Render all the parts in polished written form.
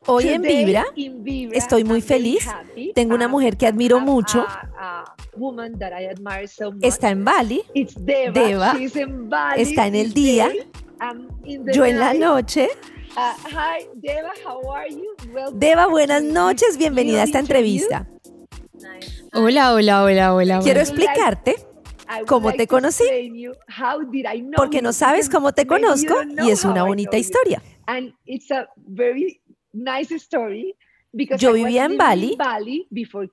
Hoy en Vibra estoy muy feliz. Tengo una mujer que admiro mucho. Está en Bali. Deva está en el día. Yo en la noche. Deva, buenas noches. Bienvenida a esta entrevista. Hola. Quiero explicarte cómo te conocí, porque no sabes cómo te conozco y es una bonita historia. Yo vivía en Bali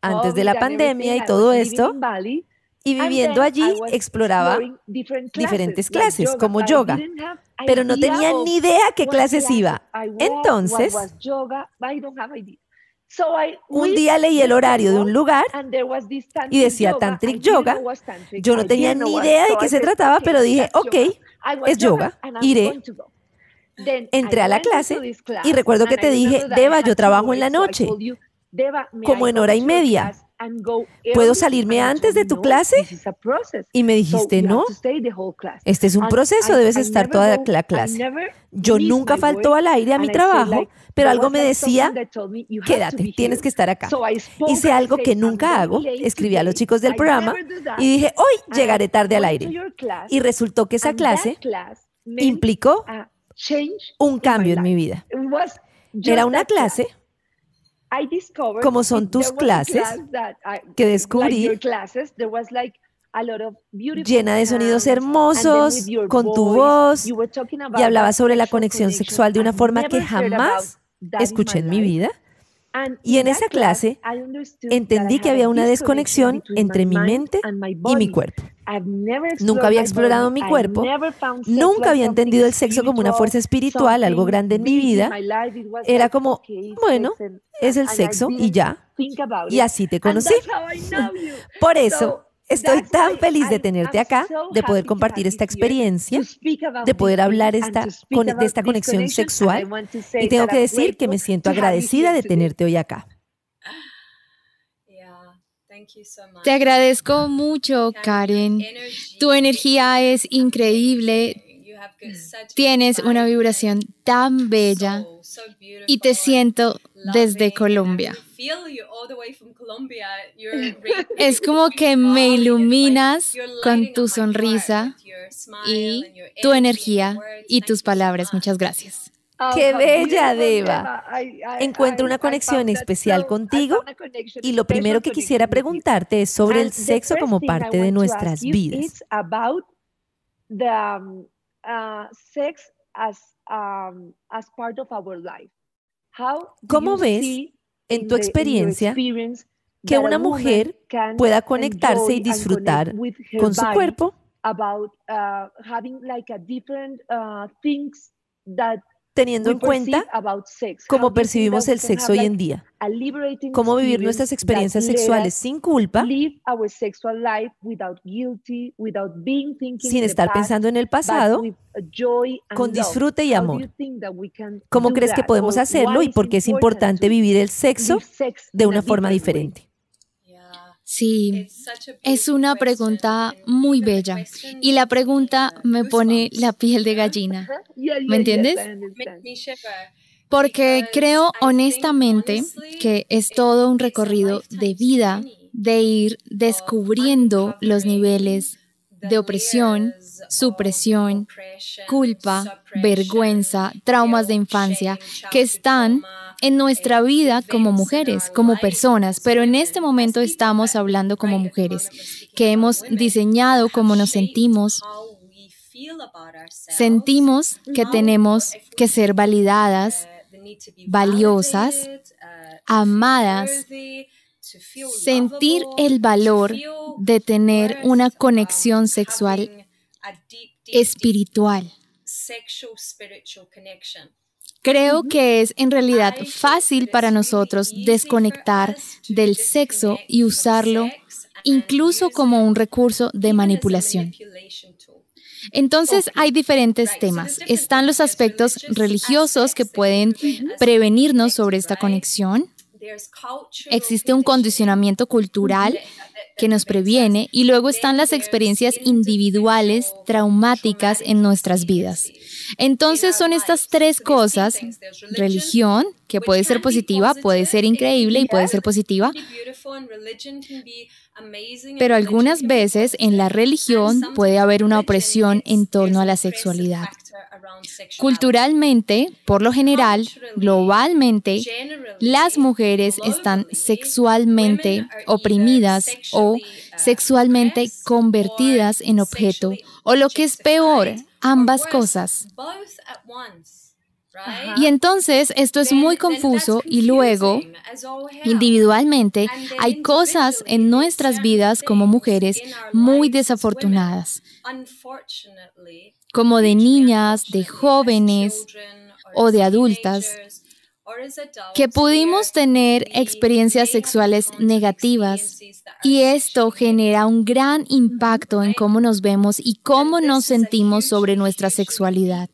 antes de la pandemia y todo esto, y viviendo allí exploraba diferentes clases como yoga, pero no tenía ni idea qué clases iba. Entonces, un día leí el horario de un lugar y decía Tantric Yoga. Yo no tenía ni idea de qué se trataba, pero dije, ok, es yoga, iré. Entré a la clase y recuerdo que te dije, Deva, yo trabajo en la noche, como en hora y media. ¿Puedo salirme antes de tu clase? Y me dijiste, no, este es un proceso, debes estar toda la clase. Yo nunca faltó al aire a mi trabajo, pero algo me decía, quédate, tienes que estar acá. Hice algo que nunca hago, escribí a los chicos del programa y dije, hoy llegaré tarde al aire. Y resultó que esa clase implicó un cambio en mi vida. Era una clase, como son tus clases, que descubrí, llena de sonidos hermosos, con tu voz, y hablaba sobre la conexión sexual de una forma que jamás escuché en mi vida. Y en esa clase entendí que había una desconexión entre mi mente y mi cuerpo. Nunca había explorado mi cuerpo, nunca había entendido el sexo como una fuerza espiritual, algo grande en mi vida. Era como, bueno, es el sexo y ya. Y así te conocí. Por eso estoy tan feliz de tenerte acá, de poder compartir esta experiencia, de poder hablar de esta conexión sexual. Y tengo que decir que me siento agradecida de tenerte hoy acá. Te agradezco mucho, Karen. Tu energía es increíble. Tienes una vibración tan bella y te siento desde Colombia. Es como que me iluminas con tu sonrisa y tu energía y tus palabras. Muchas gracias. ¡Qué bella, Deva! Encuentro una conexión especial contigo y lo primero que quisiera preguntarte es sobre el sexo como parte de nuestras vidas. ¿Cómo ves, en tu experiencia, que una mujer pueda conectarse y disfrutar con su cuerpo? Teniendo en cuenta cómo percibimos el sexo hoy en día, cómo vivir nuestras experiencias sexuales sin culpa, sin estar pensando en el pasado, con disfrute y amor. ¿Cómo crees que podemos hacerlo y por qué es importante vivir el sexo de una forma diferente? Sí, es una pregunta muy bella y la pregunta me pone la piel de gallina. ¿Me entiendes? Porque creo honestamente que es todo un recorrido de vida, de ir descubriendo los niveles de opresión, supresión, culpa, vergüenza, traumas de infancia que están en nuestra vida como mujeres, como personas, pero en este momento estamos hablando como mujeres, que hemos diseñado cómo nos sentimos. Sentimos que tenemos que ser validadas, valiosas, amadas, sentir el valor de tener una conexión sexual espiritual. Creo que es en realidad fácil para nosotros desconectar del sexo y usarlo incluso como un recurso de manipulación. Entonces hay diferentes temas. Están los aspectos religiosos que pueden prevenirnos sobre esta conexión. Existe un condicionamiento cultural que nos previene, y luego están las experiencias individuales traumáticas en nuestras vidas. Entonces son estas tres cosas: religión, que puede ser positiva, puede ser increíble y puede ser positiva, pero algunas veces en la religión puede haber una opresión en torno a la sexualidad. Culturalmente, por lo general, globalmente, las mujeres están sexualmente oprimidas o sexualmente convertidas en objeto, o lo que es peor, ambas cosas. Y entonces esto es muy confuso, y luego, individualmente, hay cosas en nuestras vidas como mujeres muy desafortunadas, como de niñas, de jóvenes o de adultas, que pudimos tener experiencias sexuales negativas, y esto genera un gran impacto en cómo nos vemos y cómo nos sentimos sobre nuestra sexualidad.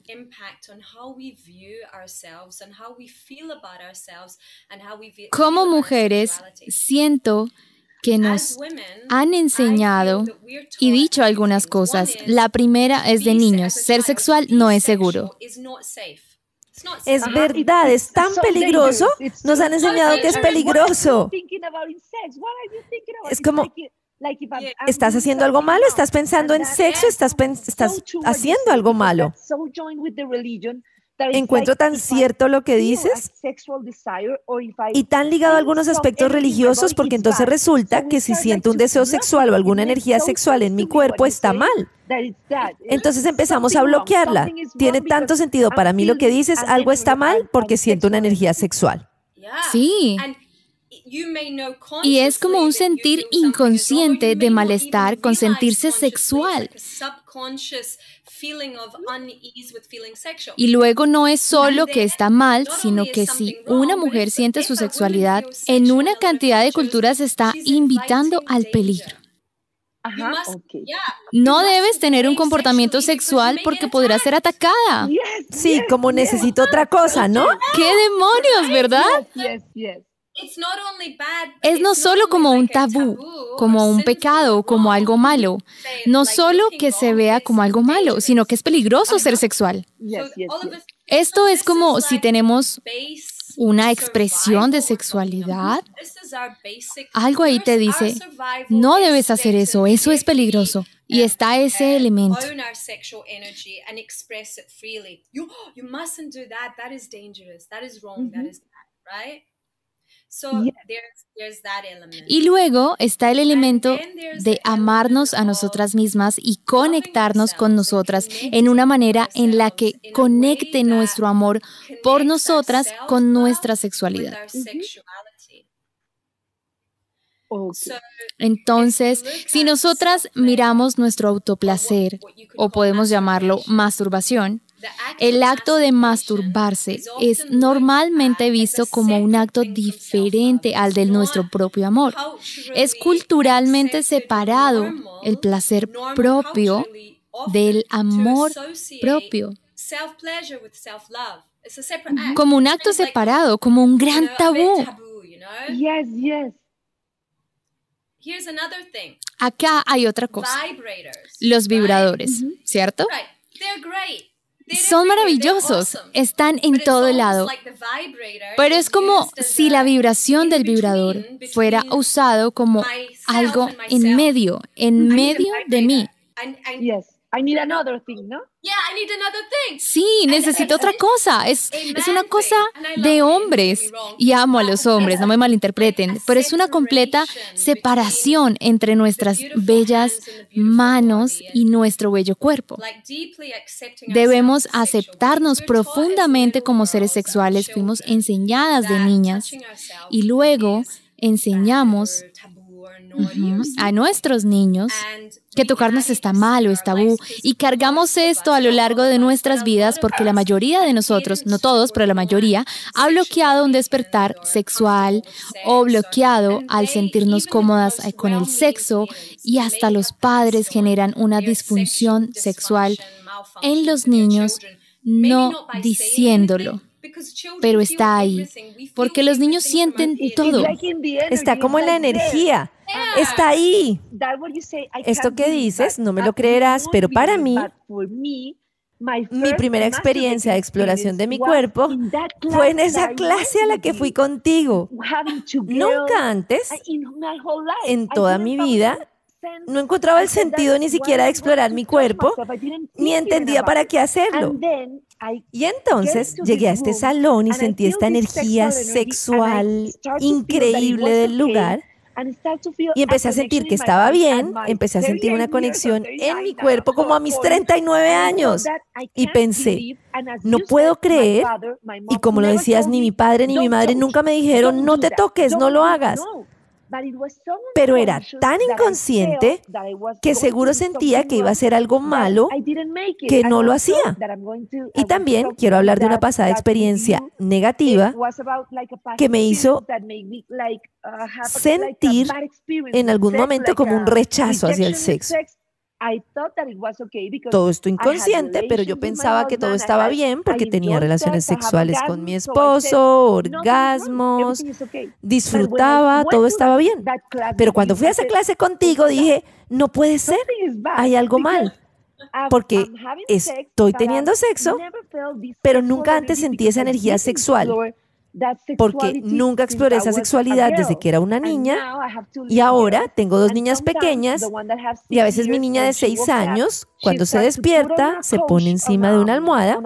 Como mujeres, siento que nos han enseñado y dicho algunas cosas. La primera es de niños: ser sexual no es seguro. Es verdad, es tan peligroso. Nos han enseñado que es peligroso. Es como, ¿estás haciendo algo malo? ¿Estás pensando en sexo? ¿Estás haciendo algo malo? Encuentro tan cierto lo que dices y tan ligado a algunos aspectos religiosos, porque entonces resulta que si siento un deseo sexual o alguna energía sexual en mi cuerpo, está mal. Entonces empezamos a bloquearla. Tiene tanto sentido para mí lo que dices: algo está mal porque siento una energía sexual. Sí. Y es como un sentir inconsciente de malestar con sentirse sexual. Y luego no es solo que está mal, sino que si una mujer siente su sexualidad, en una cantidad de culturas está invitando al peligro. No debes tener un comportamiento sexual porque podrás ser atacada. Sí, como necesito otra cosa, ¿no? ¡Qué demonios!, ¿verdad? Es no solo como un tabú, como un pecado, como algo malo. No solo que se vea como algo malo, sino que es peligroso ser sexual. Esto es como si tenemos una expresión de sexualidad. Algo ahí te dice: no debes hacer eso, eso es peligroso. Y está ese elemento. Y luego está el elemento de amarnos a nosotras mismas y conectarnos con nosotras en una manera en la que conecte nuestro amor por nosotras con nuestra sexualidad. Entonces, si nosotras miramos nuestro autoplacer, o podemos llamarlo masturbación, el acto de masturbarse es normalmente visto como un acto diferente al de nuestro propio amor. Es culturalmente separado el placer propio del amor propio. Como un acto separado, como un gran tabú. Acá hay otra cosa. Los vibradores, ¿cierto? Son maravillosos, están en todo lado, pero es como si la vibración del vibrador fuera usado como algo en medio de mí. Sí, necesito otra cosa. Es una cosa de hombres. Y amo a los hombres, no me malinterpreten, pero es una completa separación entre nuestras bellas manos y nuestro bello cuerpo. Debemos aceptarnos profundamente como seres sexuales. Fuimos enseñadas de niñas y luego enseñamos a nuestros niños que tocarnos está mal o es tabú, y cargamos esto a lo largo de nuestras vidas porque la mayoría de nosotros, no todos, pero la mayoría, ha bloqueado un despertar sexual o bloqueado al sentirnos cómodas con el sexo, y hasta los padres generan una disfunción sexual en los niños no diciéndolo. pero está ahí, porque los niños sienten todo. Está como en la energía. Está ahí. Esto que dices, no me lo creerás, pero para mí, mi primera experiencia de exploración de mi cuerpo fue en esa clase a la que fui contigo. Nunca antes, en toda mi vida, no encontraba el sentido ni siquiera de explorar mi cuerpo, ni entendía para qué hacerlo. Y entonces llegué a este salón y sentí esta energía sexual increíble del lugar. Y empecé a sentir que estaba bien, empecé a sentir una conexión en mi cuerpo como a mis 39 años. Y pensé, no puedo creer, y como lo decías, ni mi padre ni mi madre nunca me dijeron, no te toques, no lo hagas. Pero era tan inconsciente que seguro sentía que iba a ser algo malo que no lo hacía. Y también quiero hablar de una pasada experiencia negativa que me hizo sentir en algún momento como un rechazo hacia el sexo. Todo esto inconsciente, pero yo pensaba que todo estaba bien porque tenía relaciones sexuales con mi esposo, orgasmos, disfrutaba, todo estaba bien. Pero cuando fui a esa clase contigo dije, no puede ser, hay algo mal. Porque estoy teniendo sexo, pero nunca antes sentí esa energía sexual. Porque nunca exploré esa sexualidad desde que era una niña y ahora tengo dos niñas pequeñas y a veces mi niña de 6 años, cuando se despierta, se pone encima de una almohada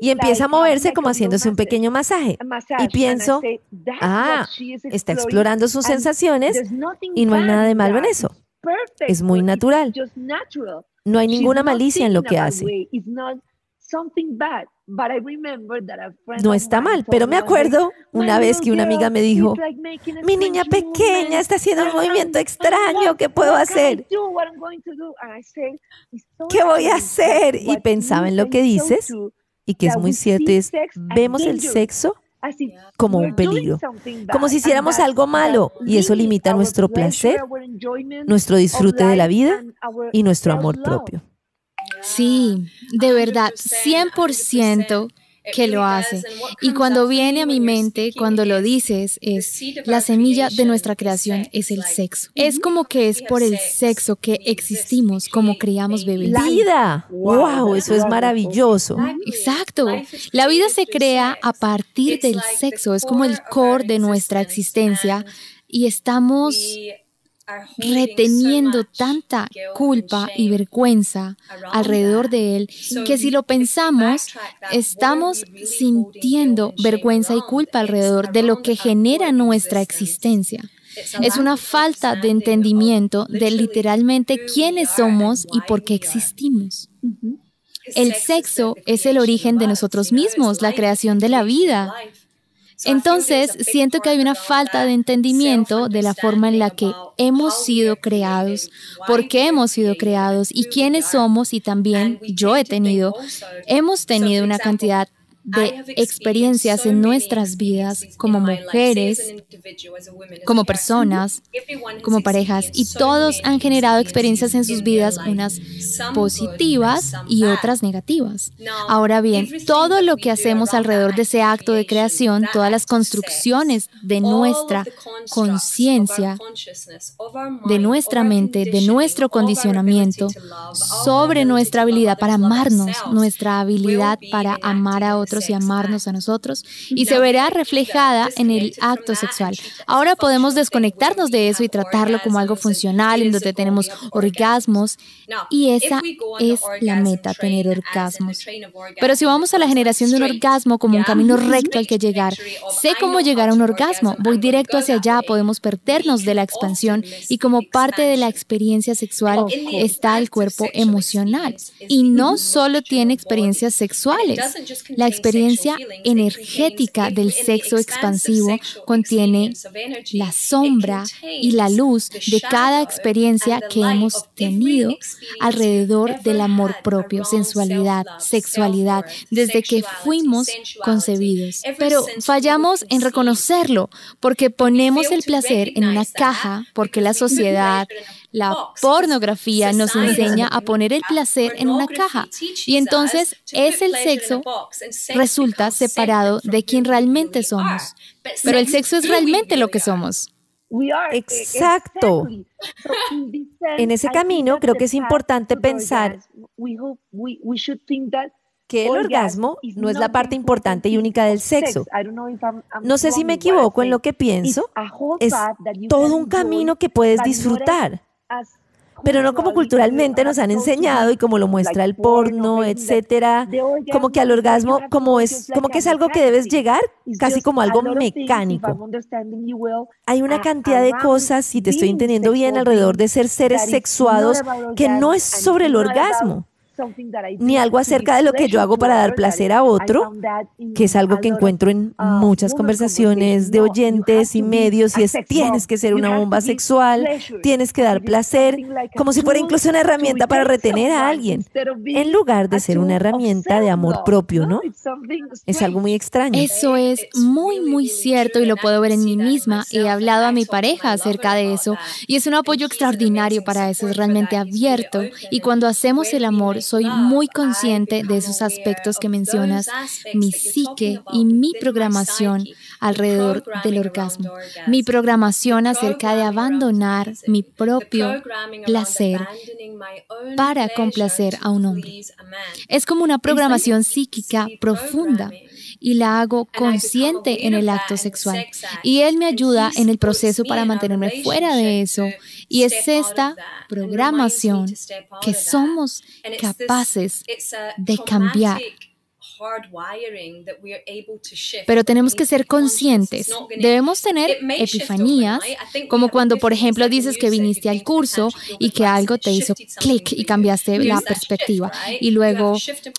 y empieza a moverse como haciéndose un pequeño masaje. Y pienso, está explorando sus sensaciones y no hay nada de malo en eso. Es muy natural. No hay ninguna malicia en lo que hace. No está mal, pero me acuerdo una vez que una amiga me dijo, mi niña pequeña está haciendo un movimiento extraño, ¿qué puedo hacer? ¿Qué voy a hacer? Y pensaba en lo que dices y que es muy cierto, vemos el sexo como un peligro, como si hiciéramos algo malo y eso limita nuestro placer, nuestro disfrute de la vida y nuestro amor propio. Sí, de verdad, 100% que lo hace. Y cuando viene a mi mente, cuando lo dices, es la semilla de nuestra creación es el sexo. Es como que es por el sexo que existimos, como criamos bebés. ¡La vida! ¡Wow! Eso es maravilloso. Exacto. La vida se crea a partir del sexo. Es como el core de nuestra existencia y estamos reteniendo tanta culpa y vergüenza alrededor de él, que si lo pensamos, estamos sintiendo vergüenza y culpa alrededor de lo que genera nuestra existencia. Es una falta de entendimiento de literalmente quiénes somos y por qué existimos. El sexo es el origen de nosotros mismos, la creación de la vida. Entonces, siento que hay una falta de entendimiento de la forma en la que hemos sido creados, por qué hemos sido creados y quiénes somos, y también hemos tenido una cantidad de experiencias en nuestras vidas como mujeres, como personas, como parejas, y todos han generado experiencias en sus vidas, unas positivas y otras negativas. Ahora bien, todo lo que hacemos alrededor de ese acto de creación, todas las construcciones de nuestra conciencia, de nuestra mente, de nuestro condicionamiento, sobre nuestra habilidad para amarnos, nuestra habilidad para amar a otros y amarnos a nosotros, y se verá reflejada en el acto sexual. Ahora podemos desconectarnos de eso y tratarlo como algo funcional, en donde tenemos orgasmos, y esa es la meta, tener orgasmos. Pero si vamos a la generación de un orgasmo como un camino recto al que llegar, sé cómo llegar a un orgasmo, voy directo hacia allá, podemos perdernos de la expansión, y como parte de la experiencia sexual está el cuerpo emocional, y no solo tiene experiencias sexuales. La experiencia energética del sexo expansivo contiene la sombra y la luz de cada experiencia que hemos tenido alrededor del amor propio, sensualidad, sexualidad, desde que fuimos concebidos. Pero fallamos en reconocerlo porque ponemos el placer en una caja, porque la sociedad, La pornografía nos enseña a poner el placer en una caja y entonces el sexo resulta separado de quien realmente somos. Pero el sexo es realmente lo que somos. Exacto. En ese camino creo que es importante pensar que el orgasmo no es la parte importante y única del sexo. No sé si me equivoco en lo que pienso, es todo un camino que puedes disfrutar, pero no como culturalmente nos han enseñado y como lo muestra el porno, etcétera, como que al orgasmo como que es algo que debes llegar casi como algo mecánico. Hay una cantidad de cosas, si te estoy entendiendo bien, alrededor de ser seres sexuados que no es sobre el orgasmo, ni algo acerca de lo que yo hago para dar placer a otro, que es algo que encuentro en muchas conversaciones de oyentes y medios, y es tienes que ser una bomba sexual, tienes que dar placer, como si fuera incluso una herramienta para retener a alguien, en lugar de ser una herramienta de amor propio, ¿no? Es algo muy extraño. Eso es muy, muy cierto y lo puedo ver en mí misma. He hablado a mi pareja acerca de eso y es un apoyo extraordinario para eso, es realmente abierto. Y cuando hacemos el amor, soy muy consciente de esos aspectos que mencionas, mi psique y mi programación alrededor del orgasmo. Mi programación acerca de abandonar mi propio placer para complacer a un hombre. Es como una programación psíquica profunda y la hago consciente en el acto sexual. Y él me ayuda en el proceso para mantenerme fuera de eso. Y es esta programación que somos capaces de cambiar. Pero tenemos que ser conscientes. Debemos tener epifanías, como cuando, por ejemplo, dices que viniste al curso y que algo te hizo clic y cambiaste la perspectiva. Y luego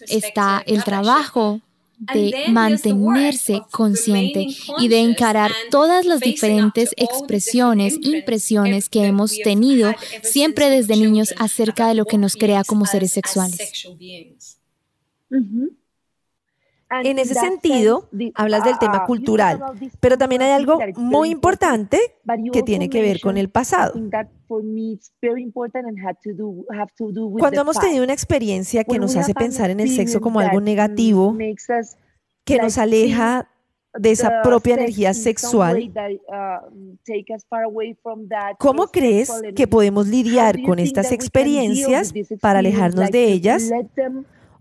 está el trabajo de mantenerse consciente y de encarar todas las diferentes expresiones, impresiones que hemos tenido siempre desde niños acerca de lo que nos crea como seres sexuales. En ese sentido, hablas del tema cultural, pero también hay algo muy importante que tiene que ver con el pasado. Cuando hemos tenido una experiencia que nos hace pensar en el sexo como algo negativo, que nos aleja de esa propia energía sexual, ¿cómo crees que podemos lidiar con estas experiencias para alejarnos de ellas?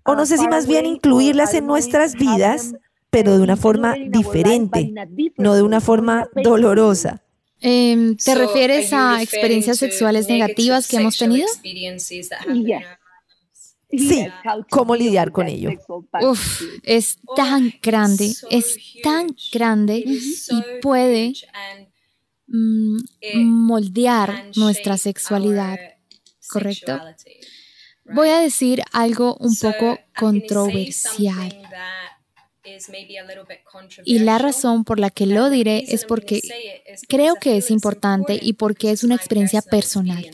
O no sé si más bien incluirlas en nuestras vidas, pero de una forma diferente, no de una forma dolorosa. ¿Te refieres a experiencias sexuales negativas que hemos tenido? Sí, ¿cómo lidiar con ello? Es tan grande y puede moldear nuestra sexualidad, ¿correcto? Voy a decir algo un poco controversial. Y la razón por la que lo diré es porque creo que es importante y porque es una experiencia personal.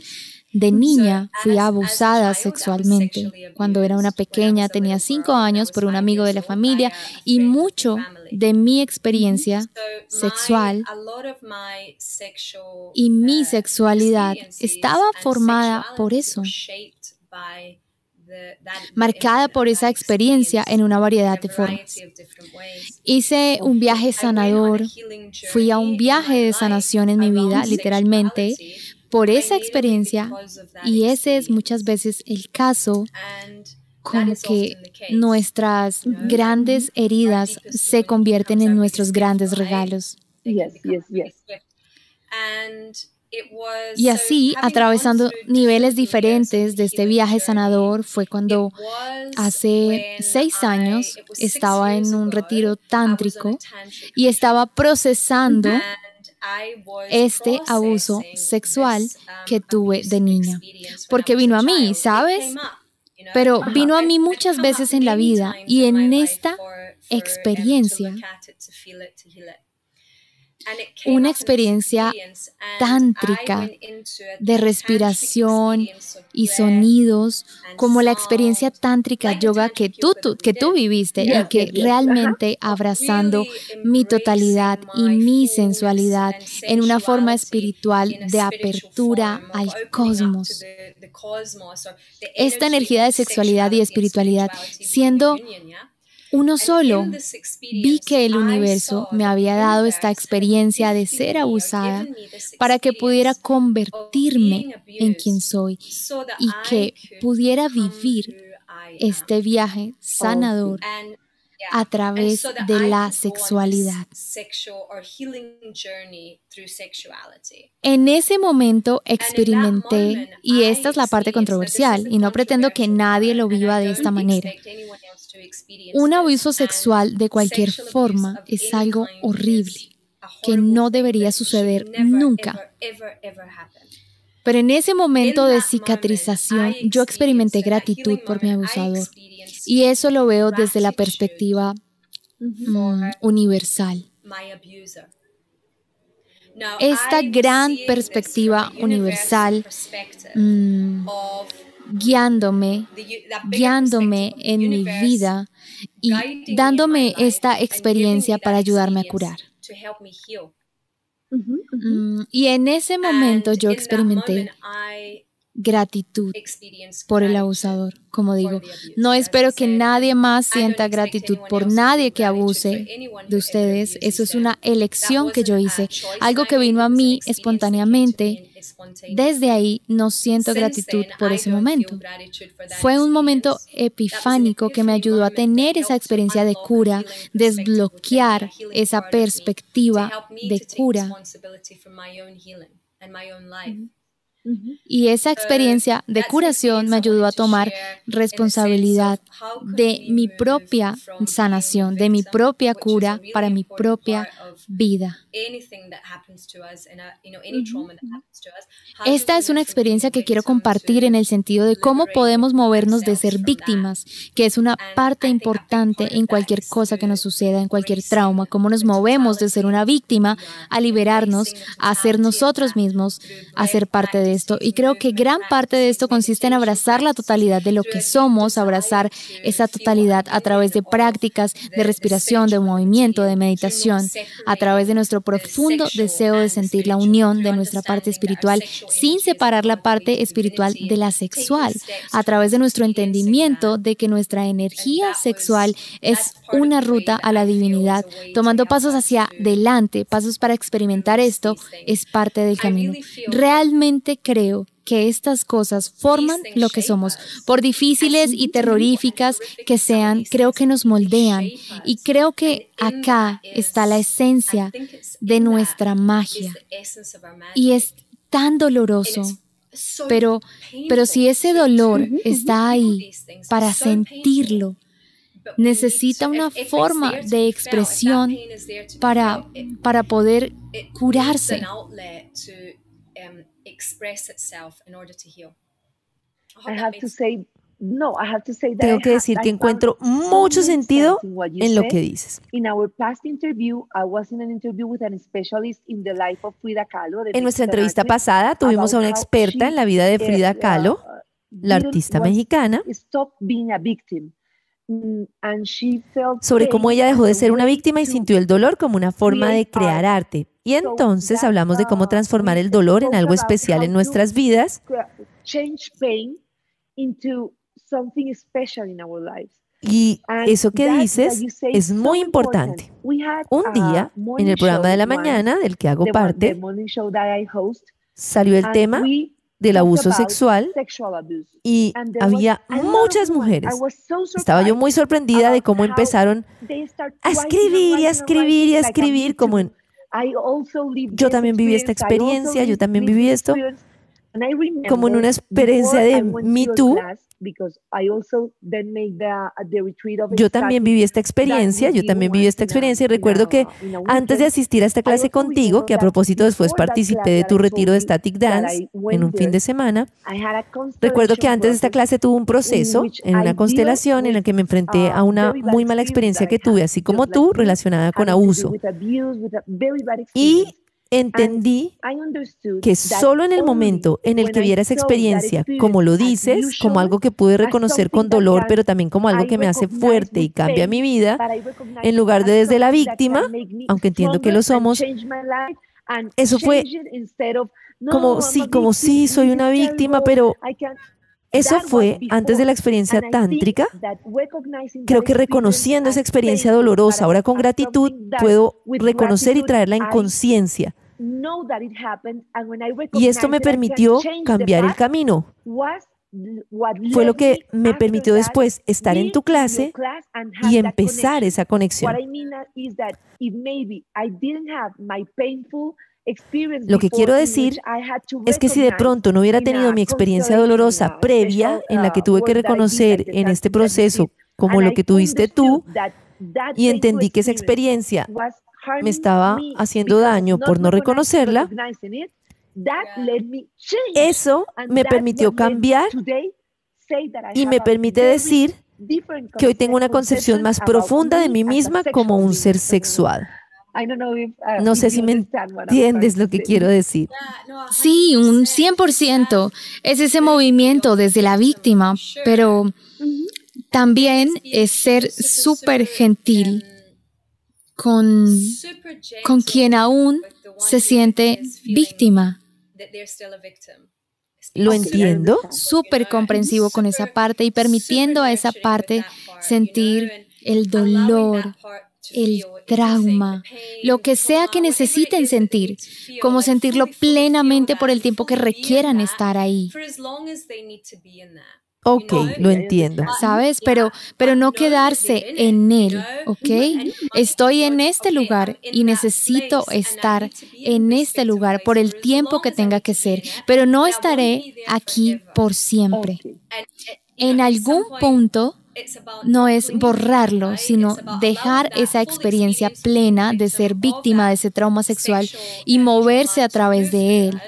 De niña fui abusada sexualmente. Cuando era una pequeña, tenía 5 años por un amigo de la familia y mucho de mi experiencia sexual y mi sexualidad estaba formada por eso, marcada por esa experiencia en una variedad de formas. Hice un viaje sanador, fui a un viaje de sanación en mi vida, literalmente, por esa experiencia, y ese es muchas veces el caso, como que nuestras grandes heridas se convierten en nuestros grandes regalos. Y así, atravesando niveles diferentes de este viaje sanador, fue cuando hace 6 años estaba en un retiro tántrico y estaba procesando este abuso sexual que tuve de niña. Porque vino a mí, ¿sabes? Pero vino a mí muchas veces en la vida y en esta experiencia una experiencia tántrica de respiración y sonidos, como la experiencia tántrica yoga que tú viviste y que realmente abrazando mi totalidad y mi sensualidad en una forma espiritual de apertura al cosmos. Esta energía de sexualidad y espiritualidad siendo uno solo. Vi que el universo me había dado esta experiencia de ser abusada para que pudiera convertirme en quien soy y que pudiera vivir este viaje sanador a través de la sexualidad. En ese momento experimenté, y esta es la parte controversial, y no pretendo que nadie lo viva de esta manera. Un abuso sexual de cualquier forma es algo horrible, que no debería suceder nunca. Pero en ese momento de cicatrización, yo experimenté gratitud por mi abusador. Y eso lo veo desde la perspectiva universal. Esta gran perspectiva universal guiándome en mi vida y dándome esta experiencia para ayudarme a curar. Y en ese momento yo experimenté gratitud por el abusador. Como digo, no espero que nadie más sienta gratitud por nadie que abuse de ustedes. Eso es una elección que yo hice, algo que vino a mí espontáneamente. Desde ahí no siento gratitud por ese momento. Fue un momento epifánico que me ayudó a tener esa experiencia de cura, desbloquear esa perspectiva de cura. Y esa experiencia de curación me ayudó a tomar responsabilidad de mi propia sanación, de mi propia cura para mi propia vida. Esta es una experiencia que quiero compartir en el sentido de cómo podemos movernos de ser víctimas, que es una parte importante en cualquier cosa que nos suceda, en cualquier trauma, cómo nos movemos de ser una víctima a liberarnos, a ser nosotros mismos, a ser parte de esto. Y creo que gran parte de esto consiste en abrazar la totalidad de lo que somos, abrazar esa totalidad a través de prácticas de respiración, de movimiento, de meditación, a través de nuestro profundo deseo de sentir la unión de nuestra parte espiritual sin separar la parte espiritual de la sexual, a través de nuestro entendimiento de que nuestra energía sexual es una ruta a la divinidad, tomando pasos hacia adelante, pasos para experimentar esto, es parte del camino. Realmente creo que estas cosas forman lo que somos. Por difíciles y terroríficas que sean, creo que nos moldean. Y creo que acá está la esencia de nuestra magia. Y es tan doloroso. Pero si ese dolor está ahí para sentirlo, necesita una forma de expresión para poder curarse. Tengo que decir que encuentro mucho sentido en lo que dices. En nuestra entrevista pasada tuvimos a una experta en la vida de Frida Kahlo, la artista mexicana, sobre cómo ella dejó de ser una víctima y sintió el dolor como una forma de crear arte. Y entonces hablamos de cómo transformar el dolor en algo especial en nuestras vidas. Y eso que dices es muy importante. Un día, en el programa de la mañana del que hago parte, salió el tema del abuso sexual y había muchas mujeres. Estaba yo muy sorprendida de cómo empezaron a escribir y a escribir y a escribir, como en yo también viví esta experiencia, yo también viví esto. como en una experiencia de Me Too. Yo también viví esta experiencia y recuerdo que antes de asistir a esta clase contigo, que a propósito después participé de tu retiro de Static Dance en un fin de semana, recuerdo que antes de esta clase tuve un proceso en una constelación en la que me enfrenté a una muy mala experiencia que tuve, así como tú, relacionada con abuso. Y entendí que solo en el momento en el que viera esa experiencia, como lo dices, como algo que pude reconocer con dolor, pero también como algo que me hace fuerte y cambia mi vida, en lugar de desde la víctima, aunque entiendo que lo somos, eso fue como sí, soy una víctima, pero eso fue antes de la experiencia tántrica. Creo que reconociendo esa experiencia dolorosa, ahora con gratitud, puedo reconocer y traerla en conciencia. Y esto me permitió cambiar el camino. Fue lo que me permitió después estar en tu clase y empezar esa conexión. Lo que quiero decir es que si de pronto no hubiera tenido mi experiencia dolorosa previa, en la que tuve que reconocer en este proceso como lo que tuviste tú, y entendí que esa experiencia me estaba haciendo daño por no reconocerla, eso me permitió cambiar y me permite decir que hoy tengo una concepción más profunda de mí misma como un ser sexual. No sé si me entiendes lo que quiero decir. Sí, un 100%. Es ese movimiento desde la víctima, pero también es ser súper gentil con quien aún se siente víctima. ¿Lo entiendo? Súper comprensivo con esa parte y permitiendo a esa parte sentir el dolor, el trauma, lo que sea que necesiten sentir, como sentirlo plenamente por el tiempo que requieran estar ahí. Ok, lo entiendo. ¿Sabes? Pero no quedarse en él, ¿ok? Estoy en este lugar y necesito estar en este lugar por el tiempo que tenga que ser, pero no estaré aquí por siempre. En algún punto, no es borrarlo, sino dejar esa experiencia plena de ser víctima de ese trauma sexual y moverse a través de él.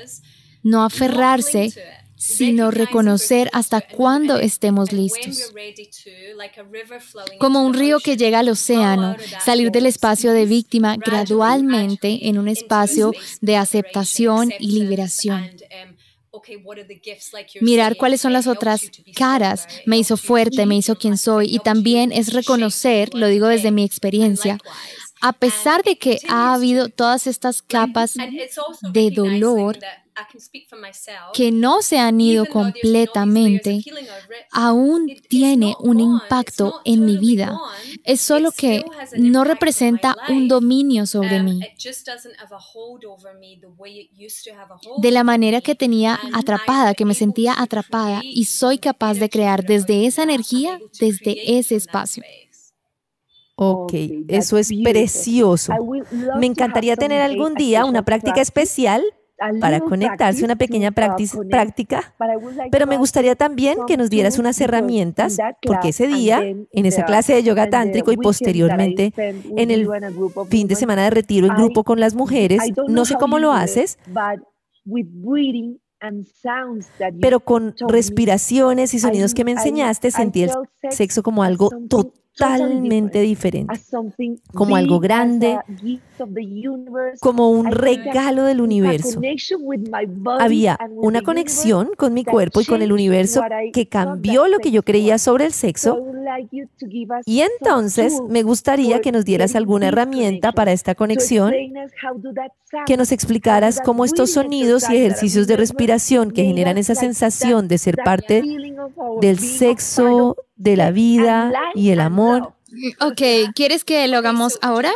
No aferrarse, sino reconocer hasta cuándo estemos listos. Como un río que llega al océano, salir del espacio de víctima gradualmente en un espacio de aceptación y liberación. Mirar cuáles son las otras caras me hizo fuerte, me hizo quien soy, y también es reconocer, lo digo desde mi experiencia, a pesar de que ha habido todas estas capas de dolor que no se han ido completamente, aún tiene un impacto en mi vida. Es solo que no representa un dominio sobre mí de la manera que tenía atrapada, que me sentía atrapada, y soy capaz de crear desde esa energía, desde ese espacio. Ok, eso es precioso. Me encantaría tener algún día una práctica especial para conectarse, una pequeña práctica, pero me gustaría también que nos dieras unas herramientas, porque ese día, en esa clase de yoga tántrico y posteriormente en el fin de semana de retiro en grupo con las mujeres, no sé cómo lo haces, pero con respiraciones y sonidos que me enseñaste, sentí el sexo como algo totalmente diferente, como algo grande, como un regalo del universo. Había una conexión con mi cuerpo y con el universo que cambió lo que yo creía sobre el sexo, y entonces me gustaría que nos dieras alguna herramienta para esta conexión, que nos explicaras cómo estos sonidos y ejercicios de respiración que generan esa sensación de ser parte del sexo, de la vida y el amor. Ok, ¿quieres que lo hagamos ahora?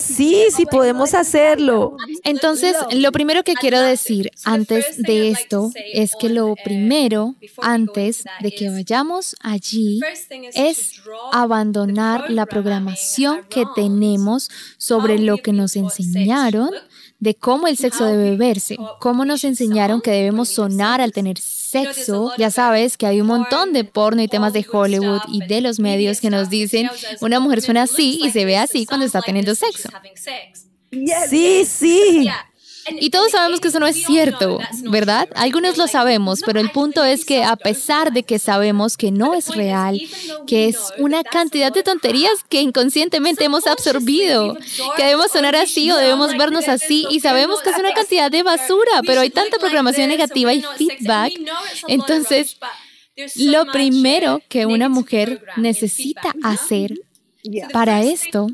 Sí, sí podemos hacerlo. Entonces, lo primero que quiero decir antes de esto es que lo primero, antes de que vayamos allí, es abandonar la programación que tenemos sobre lo que nos enseñaron de cómo el sexo debe verse, cómo nos enseñaron que debemos sonar al tener sexo. Ya sabes que hay un montón de porno y temas de Hollywood y de los medios que nos dicen una mujer suena así y se ve así cuando está teniendo sexo. Sí, sí. Y todos sabemos que eso no es cierto, ¿verdad? Algunos lo sabemos, pero el punto es que a pesar de que sabemos que no es real, que es una cantidad de tonterías que inconscientemente hemos absorbido, que debemos sonar así o debemos vernos así y sabemos que es una cantidad de basura, pero hay tanta programación negativa y feedback. Entonces, lo primero que una mujer necesita hacer para esto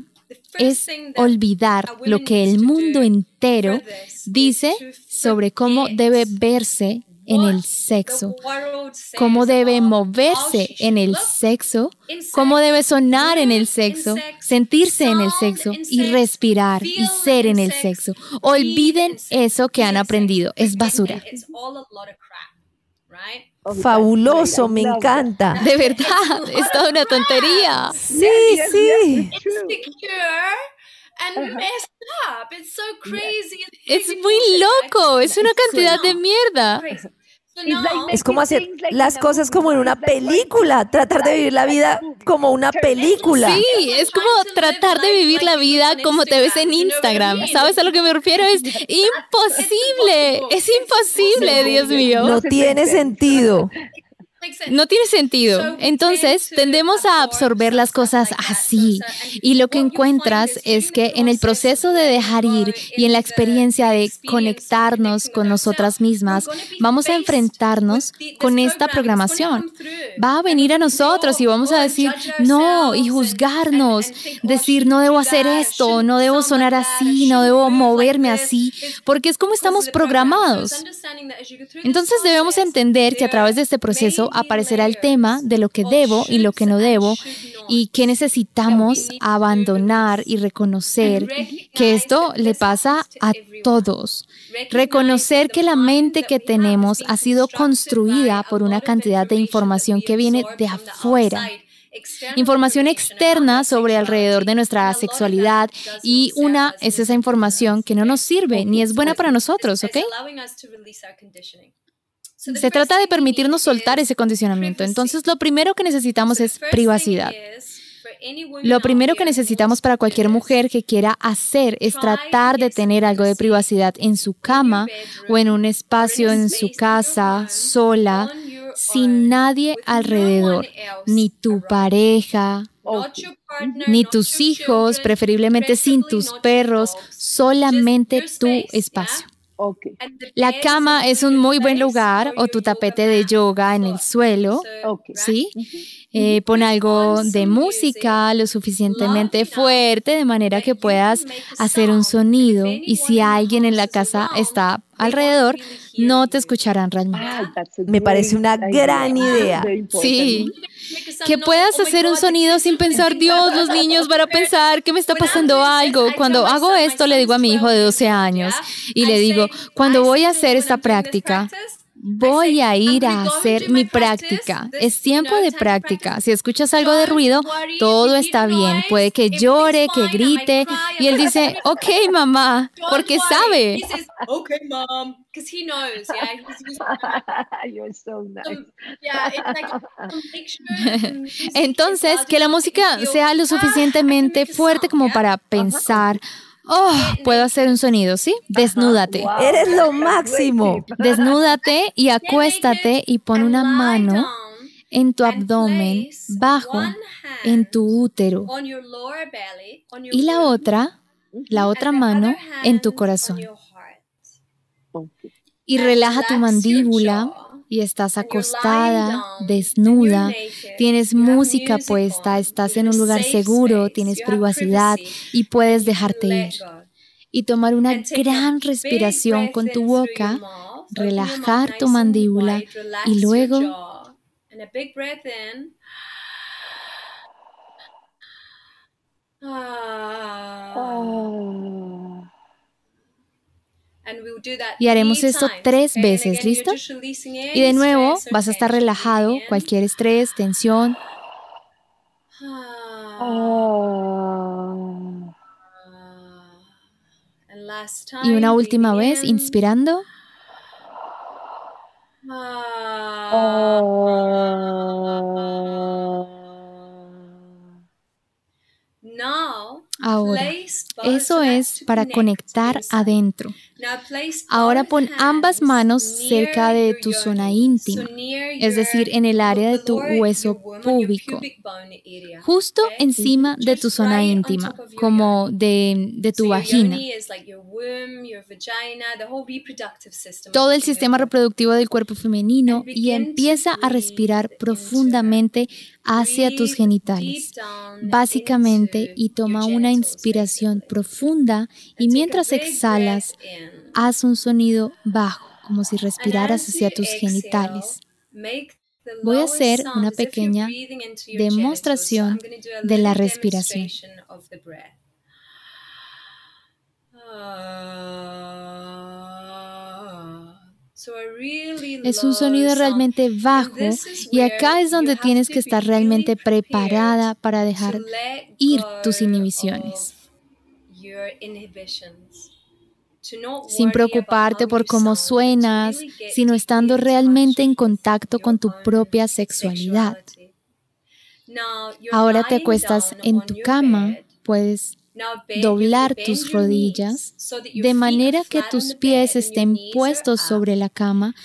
es olvidar lo que el mundo entero dice sobre cómo debe verse en el sexo, cómo debe moverse en el sexo, cómo debe sonar en el sexo, sentirse en el sexo y respirar y ser en el sexo. Olviden eso que han aprendido, es basura. Fabuloso, me encanta. De verdad, es toda una tontería. Sí, sí. Es muy loco, es una cantidad de mierda. Es como hacer las cosas como en una película, tratar de vivir la vida como una película. Sí, es como tratar de vivir la vida como te ves en Instagram. ¿Sabes a lo que me refiero? Es imposible, es imposible, Dios mío. No tiene sentido. No tiene sentido. Entonces, tendemos a absorber las cosas así. Y lo que encuentras es que en el proceso de dejar ir y en la experiencia de conectarnos con nosotras mismas, vamos a enfrentarnos con esta programación. Va a venir a nosotros y vamos a decir no y juzgarnos, decir no debo hacer esto, no debo sonar así, no debo moverme así, porque es como estamos programados. Entonces debemos entender que a través de este proceso aparecerá el tema de lo que debo y lo que no debo y que necesitamos abandonar y reconocer que esto le pasa a todos. Reconocer que la mente que tenemos ha sido construida por una cantidad de información que viene de afuera. Información externa sobre alrededor de nuestra sexualidad y una es esa información que no nos sirve ni es buena para nosotros, ¿ok? Se trata de permitirnos soltar ese condicionamiento. Entonces, lo primero que necesitamos es privacidad. Lo primero que necesitamos para cualquier mujer que quiera hacer es tratar de tener algo de privacidad en su cama o en un espacio en su casa, sola, sin nadie alrededor, ni tu pareja, ni tus hijos, preferiblemente sin tus perros, solamente tu espacio. La cama es un muy buen lugar o tu tapete de yoga en el suelo, ¿sí? Pon algo de música lo suficientemente fuerte de manera que puedas hacer un sonido y si alguien en la casa está alrededor, no te escucharán realmente. Me parece una gran idea. Sí, que puedas hacer un sonido sin pensar, Dios, los niños van a pensar que me está pasando algo. Cuando hago esto, le digo a mi hijo de 12 años y le digo, cuando voy a hacer esta práctica, voy a ir a hacer mi práctica. Es tiempo de práctica. Si escuchas algo de ruido, todo está bien. Puede que llore, que grite. Y él dice, ok, mamá, porque sabe. Ok, mom, because he knows, yeah. You're so nice. Entonces, que la música sea lo suficientemente fuerte como para pensar, oh, puedo hacer un sonido, ¿sí? Desnúdate. Eres lo máximo. Desnúdate y acuéstate y pon una mano en tu abdomen, bajo, en tu útero. Y la otra mano en tu corazón. Y relaja tu mandíbula y estás acostada, desnuda, tienes música puesta, estás en un lugar seguro, tienes privacidad y puedes dejarte ir. Y tomar una gran respiración con tu boca, relajar tu mandíbula y luego Y haremos esto 3 veces, ¿listo? Y de nuevo vas a estar relajado, cualquier estrés, tensión. Y una última vez, inspirando. Ahora, eso es para conectar adentro. Ahora pon ambas manos cerca de tu zona íntima, es decir, en el área de tu hueso púbico, justo encima de tu zona íntima, como de tu vagina. Todo el sistema reproductivo del cuerpo femenino, y empieza a respirar profundamente hacia tus genitales, básicamente, y toma una inspiración profunda, y mientras exhalas, haz un sonido bajo, como si respiraras hacia tus genitales. Voy a hacer una pequeña demostración de la respiración. Es un sonido realmente bajo, y acá es donde tienes que estar realmente preparada para dejar ir tus inhibiciones, sin preocuparte por cómo suenas, sino estando realmente en contacto con tu propia sexualidad. Ahora te acuestas en tu cama, puedes doblar tus rodillas de manera que tus pies estén puestos sobre la cama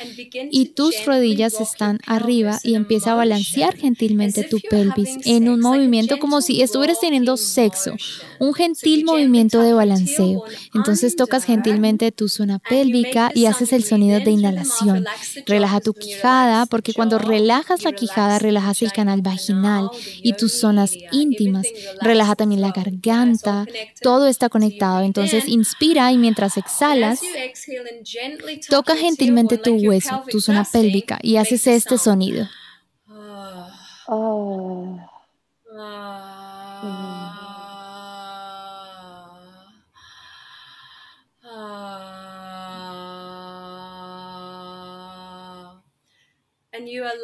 y tus rodillas están arriba, y empieza a balancear gentilmente tu pelvis en un movimiento como si estuvieras teniendo sexo, un gentil movimiento de balanceo. Entonces tocas gentilmente tu zona pélvica y haces el sonido de inhalación. Relaja tu quijada, porque cuando relajas la quijada, relajas el canal vaginal y tus zonas íntimas. Relaja también la garganta. Todo está conectado. Entonces inspira, y mientras exhalas, toca gentilmente tu hueso, tu zona pélvica, y haces este sonido.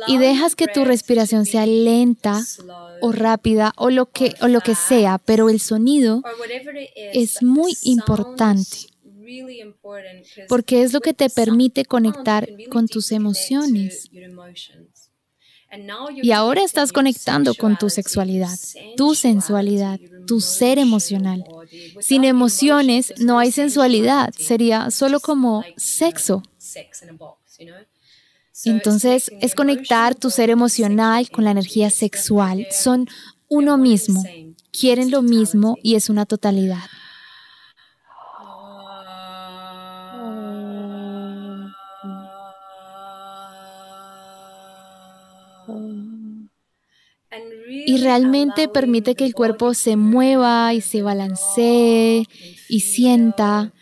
Y dejas que tu respiración sea lenta o rápida o lo que sea, pero el sonido es muy importante, porque es lo que te permite conectar con tus emociones. Y ahora estás conectando con tu sexualidad, tu sensualidad, tu ser emocional. Sin emociones no hay sensualidad, sería solo como sexo. Entonces, es conectar tu ser emocional con la energía sexual. Son uno mismo, quieren lo mismo y es una totalidad. Y realmente permite que el cuerpo se mueva y se balancee y sienta.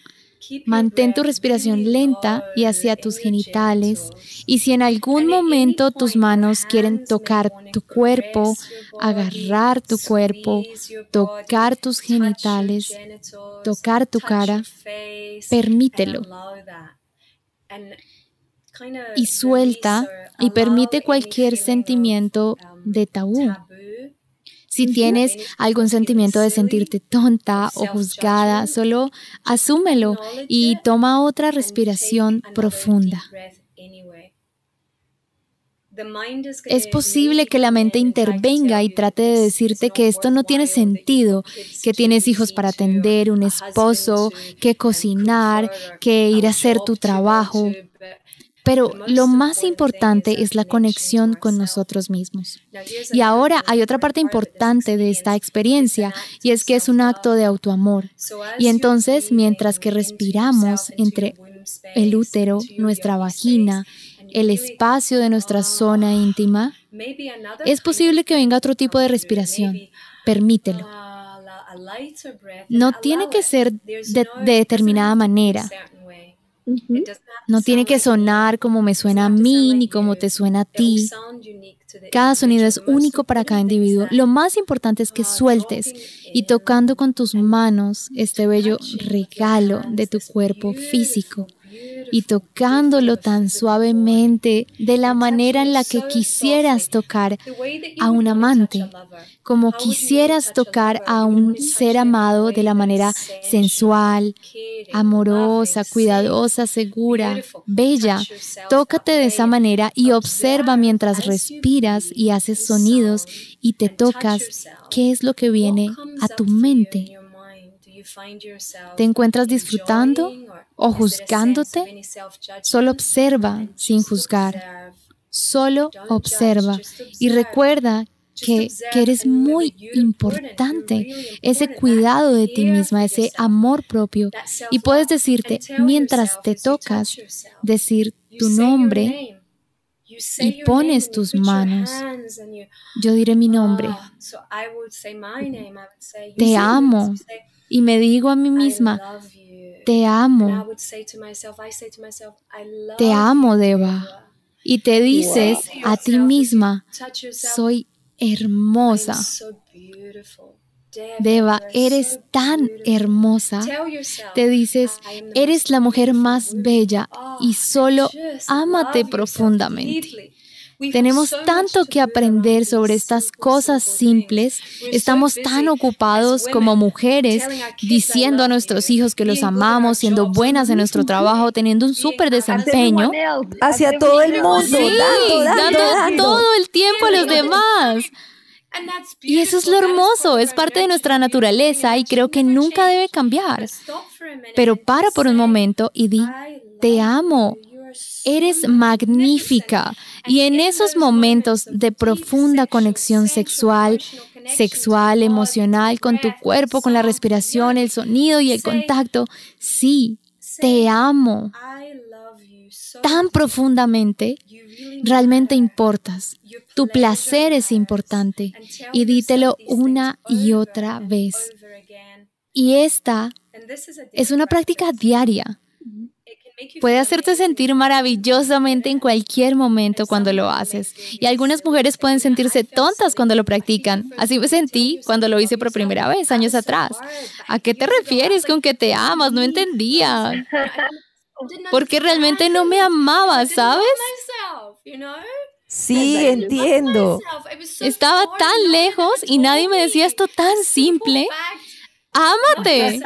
Mantén tu respiración lenta y hacia tus genitales, y si en algún momento tus manos quieren tocar tu cuerpo, agarrar tu cuerpo, tocar tus genitales, tocar tu cara, permítelo. Y suelta y permite cualquier sentimiento de tabú. Si tienes algún sentimiento de sentirte tonta o juzgada, solo asúmelo y toma otra respiración profunda. Es posible que la mente intervenga y trate de decirte que esto no tiene sentido, que tienes hijos para atender, un esposo, que cocinar, que ir a hacer tu trabajo. Pero lo más importante es la conexión con nosotros mismos. Y ahora hay otra parte importante de esta experiencia, y es que es un acto de autoamor. Y entonces, mientras que respiramos entre el útero, nuestra vagina, el espacio de nuestra zona íntima, es posible que venga otro tipo de respiración. Permítelo. No tiene que ser de determinada manera. No tiene que sonar como me suena a mí ni como te suena a ti. Cada sonido es único para cada individuo. Lo más importante es que sueltes y tocando con tus manos este bello regalo de tu cuerpo físico y tocándolo tan suavemente de la manera en la que quisieras tocar a un amante, como quisieras tocar a un ser amado de la manera sensual, amorosa, cuidadosa, segura, bella. Tócate de esa manera y observa mientras respiras y haces sonidos y te tocas qué es lo que viene a tu mente. ¿Te encuentras disfrutando o juzgándote? Solo observa sin juzgar. Solo observa y recuerda que eres muy importante, ese cuidado de ti misma, ese amor propio. Y puedes decirte, mientras te tocas, decir tu nombre y pones tus manos. Yo diré mi nombre. Te amo. Y me digo a mí misma, te amo. Te amo, Deva. Y te dices a ti misma, soy hermosa. Deva, eres tan hermosa. Te dices, eres la mujer más bella y solo ámate profundamente. Tenemos tanto que aprender sobre estas cosas simples. Estamos tan ocupados como mujeres diciendo a nuestros hijos que los amamos, siendo buenas en nuestro trabajo, teniendo un súper desempeño. Hacia todo el mundo, sí, dando todo el tiempo a los demás. Y eso es lo hermoso, es parte de nuestra naturaleza y creo que nunca debe cambiar. Pero para por un momento y di, te amo. Eres magnífica. Y en esos momentos de profunda conexión sexual, emocional, con tu cuerpo, con la respiración, el sonido y el contacto, sí, te amo. Tan profundamente, realmente importas. Tu placer es importante. Y dítelo una y otra vez. Y esta es una práctica diaria. Puede hacerte sentir maravillosamente en cualquier momento cuando lo haces. Y algunas mujeres pueden sentirse tontas cuando lo practican. Así me sentí cuando lo hice por primera vez, años atrás. ¿A qué te refieres con que te amas? No entendía. Porque realmente no me amaba, ¿sabes? Sí, entiendo. Estaba tan lejos y nadie me decía esto tan simple. ¡Ámate!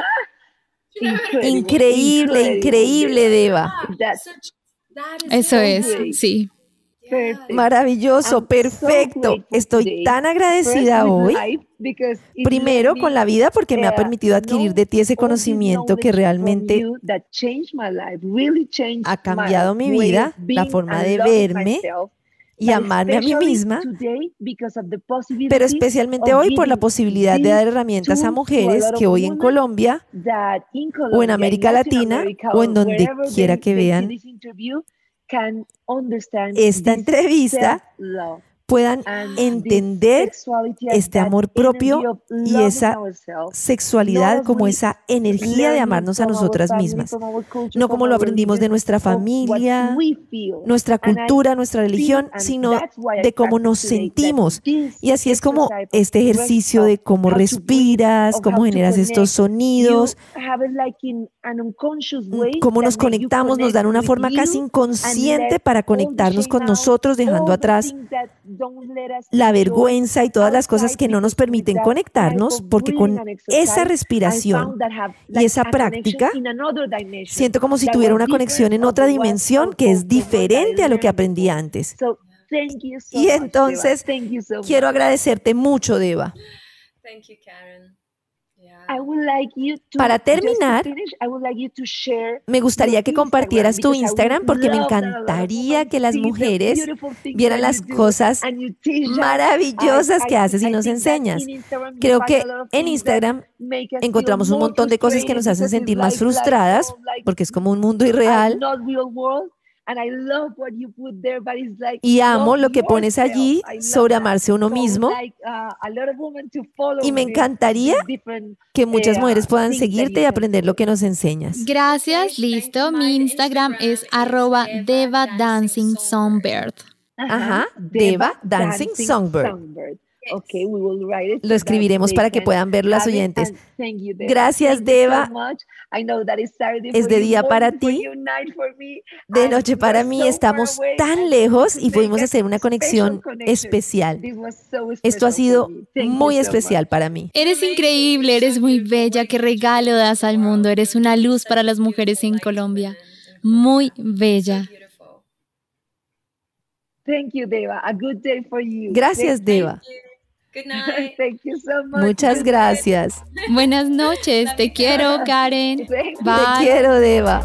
Increíble, increíble, Deva. Eso es, sí. Maravilloso, perfecto. Estoy tan agradecida hoy, primero con la vida porque me ha permitido adquirir de ti ese conocimiento que realmente ha cambiado mi vida, la forma de verme y amarme a mí misma, pero especialmente hoy por la posibilidad de dar herramientas a mujeres que hoy en Colombia o en América Latina o en donde quiera que vean esta entrevista puedan entender este amor propio y esa sexualidad como esa energía de amarnos a nosotras mismas, no como lo aprendimos de nuestra familia, nuestra cultura, nuestra religión, sino de cómo nos sentimos. Y así es como este ejercicio de cómo respiras, cómo generas estos sonidos, cómo nos conectamos, nos dan una forma casi inconsciente para conectarnos con nosotros, dejando atrás la vergüenza y todas las cosas que no nos permiten conectarnos, porque con esa respiración y esa práctica siento como si tuviera una conexión en otra dimensión que es diferente a lo que aprendí antes. Y entonces quiero agradecerte mucho, Deva. Para terminar, me gustaría que compartieras tu Instagram porque me encantaría que las mujeres vieran las cosas maravillosas que haces y nos enseñas. Creo que en Instagram encontramos un montón de cosas que nos hacen sentir más frustradas porque es como un mundo irreal. Y amo lo que pones allí sobre amarse uno mismo. Y me encantaría que muchas mujeres puedan seguirte y aprender lo que nos enseñas. Gracias, listo. Mi Instagram es @DevaDancingSongbird. Ajá, Deva Dancing Songbird. Lo escribiremos para que puedan ver las oyentes. Gracias, Deva. Es de día para ti, de noche para mí. Estamos tan lejos y pudimos hacer una conexión especial. Esto ha sido muy especial para mí. Eres increíble, eres muy bella. Qué regalo das al mundo. Eres una luz para las mujeres en Colombia. Muy bella. Gracias, Deva. Good night. Muchas gracias. Buenas noches. Te quiero, Karen. Bye. Te quiero, Deva.